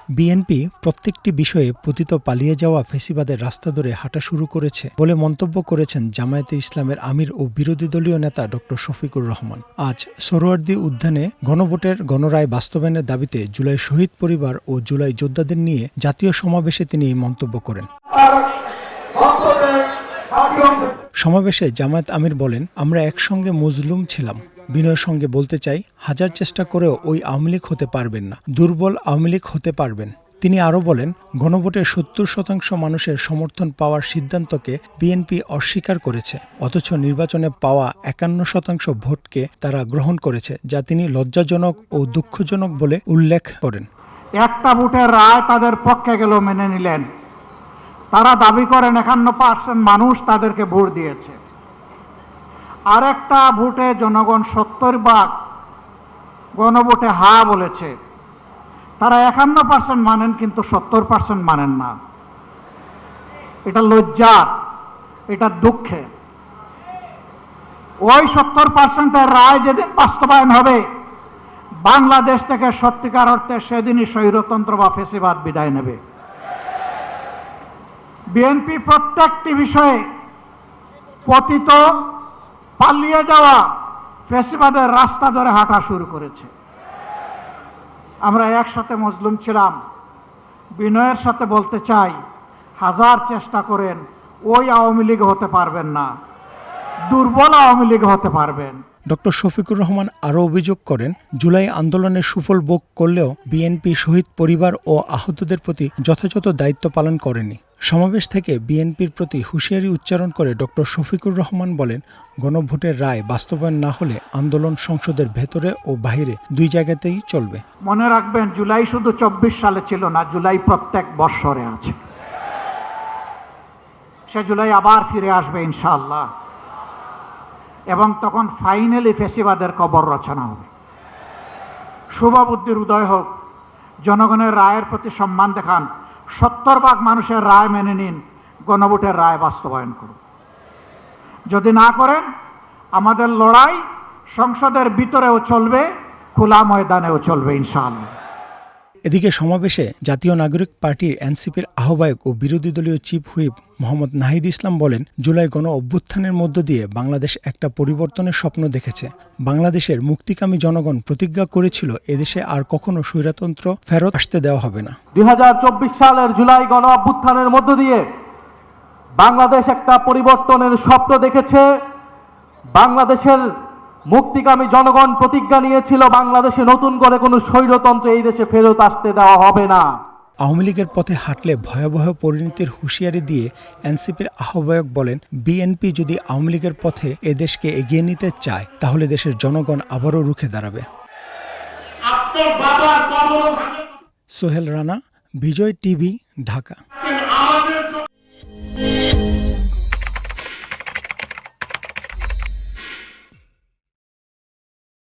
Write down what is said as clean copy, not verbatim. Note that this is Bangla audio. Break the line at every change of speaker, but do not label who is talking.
বিএনপি প্রত্যেকটি বিষয়ে পতিত পালিয়ে যাওয়া ফ্যাসিবাদের রাস্তা ধরে হাঁটা শুরু করেছে বলে মন্তব্য করেছেন জামায়াতে ইসলামের আমির ও বিরোধী দলীয় নেতা ড শফিকুর রহমান। আজ সোহরাওয়ার্দী উদ্যানে গণভোটের গণরায় বাস্তবায়নের দাবিতে জুলাই শহীদ পরিবার ও জুলাই যোদ্ধাদের নিয়ে জাতীয় সমাবেশে তিনি এই মন্তব্য করেন। সমাবেশে জামায়াত আমির বলেন, আমরা একসঙ্গে মজলুম ছিলাম। বিনয়ের সঙ্গে বলতে চাই, হাজার চেষ্টা করেও ওই আওয়ামী লীগ হতে পারবেন না, দুর্বল আওয়ামী লীগ হতে পারবেন। তিনি আরও বলেন, গণভোটের ৭০% মানুষের সমর্থন পাওয়ার সিদ্ধান্তকে বিএনপি অস্বীকার করেছে, অথচ নির্বাচনে পাওয়া ৫১% ভোটকে তারা গ্রহণ করেছে, যা তিনি লজ্জাজনক ও দুঃখজনক বলে উল্লেখ করেন।
একটা ভোটের রায় তাদের পক্ষে গেল, মেনে নিলেন। তারা দাবি করেন ৫১% মানুষ তাদেরকে ভোট দিয়েছে। আরেকটা ভোটে জনগণ ৭০ গণভোটে হা বলেছে। তারা ৫১% মানেন, কিন্তু ৭০% মানেন না। এটা লজ্জা, এটা দুঃখে। ওই ৭০%-এর রায় যেদিন বাস্তবায়ন হবে, বাংলাদেশ থেকে সত্যিকার অর্থে সেদিনই স্বৈরতন্ত্র বা ফ্যাসিবাদ বিদায় নেবে। বিএনপি প্রত্যেকটি বিষয়ে পতিত পালিয়ে যাওয়া ফ্যাসিবাদের রাস্তা ধরে হাঁটা শুরু করেছে। আমরা একসাথে মজলুম ছিলাম। বিনয়ের সাথে বলতে চাই, হাজার চেষ্টা করেন ওই আওয়ামী লীগ হতে পারবেন না, দুর্বল আওয়ামী লীগ হতে পারবেন।
ড শফিকুর রহমান আরও অভিযোগ করেন, জুলাই আন্দোলনের সুফল ভোগ করলেও বিএনপি শহীদ পরিবার ও আহতদের প্রতি যথাযথ দায়িত্ব পালন করেনি। সমাবেশ থেকে বিএনপির প্রতি হুঁশিয়ারি উচ্চারণ করে ড শফিকুর রহমান বলেন, গণভোটের রায় বাস্তবায়ন না হলে আন্দোলন সংসদের ভেতরে ও বাইরে দুই জায়গাতেই চলবে।
মনে রাখবেন, জুলাই শুধু ২৪ সালে ছিল না, জুলাই প্রত্যেক বৎসরে আছে। সে জুলাই আবার ফিরে আসবে ইনশাআল্লাহ, এবং তখন ফাইনালি ফ্যাসিবাদের কবর রচনা হবে। শুভবুদ্ধির উদয় হোক, জনগণের রায়ের প্রতি সম্মান দেখান, ৭০% মানুষের রায় মেনে নিন, গণভোটের রায় বাস্তবায়ন করুন। যদি না করেন, আমাদের লড়াই সংসদের ভিতরেও চলবে, খোলা ময়দানেও চলবে ইনশাআল্লাহ।
এদিকে সমাবেশে জাতীয় নাগরিক পার্টির এনসিপির আহ্বায়ক ও বিরোধী দলীয় চিফ হুইপ মোহাম্মদ নাহিদ ইসলাম বলেন, জুলাই গণ অভ্যুত্থানের মধ্য দিয়ে বাংলাদেশ একটা পরিবর্তনের স্বপ্ন দেখেছে। বাংলাদেশের মুক্তিকামী জনগণ প্রতিজ্ঞা করেছিল, এদেশে আর কখনো স্বৈরতন্ত্র ফেরত আসতে দেওয়া হবে না।
২০২৪ সালের জুলাই গণ অভ্যুত্থানের মধ্য দিয়ে বাংলাদেশ একটা পরিবর্তনের স্বপ্ন দেখেছে। বাংলাদেশের মুক্তিকামী জনগণ প্রতিজ্ঞা নিয়েছিল, বাংলাদেশে নতুন করে কোনো স্বৈরতন্ত্র এই দেশে ফেরত আসতে দেওয়া হবে না।
আওয়ামী লীগের পথে হাঁটলে ভয়াবহ পরিণতির হুঁশিয়ারি দিয়ে এনসিপির আহ্বায়ক বলেন, বিএনপি যদি আওয়ামী লীগের পথে এদেশকে এগিয়ে নিতে চায়, তাহলে দেশের জনগণ আবারও রুখে দাঁড়াবে।
আপনার বাবার কবর
সোহেল রানা, বিজয় টিভি, ঢাকা।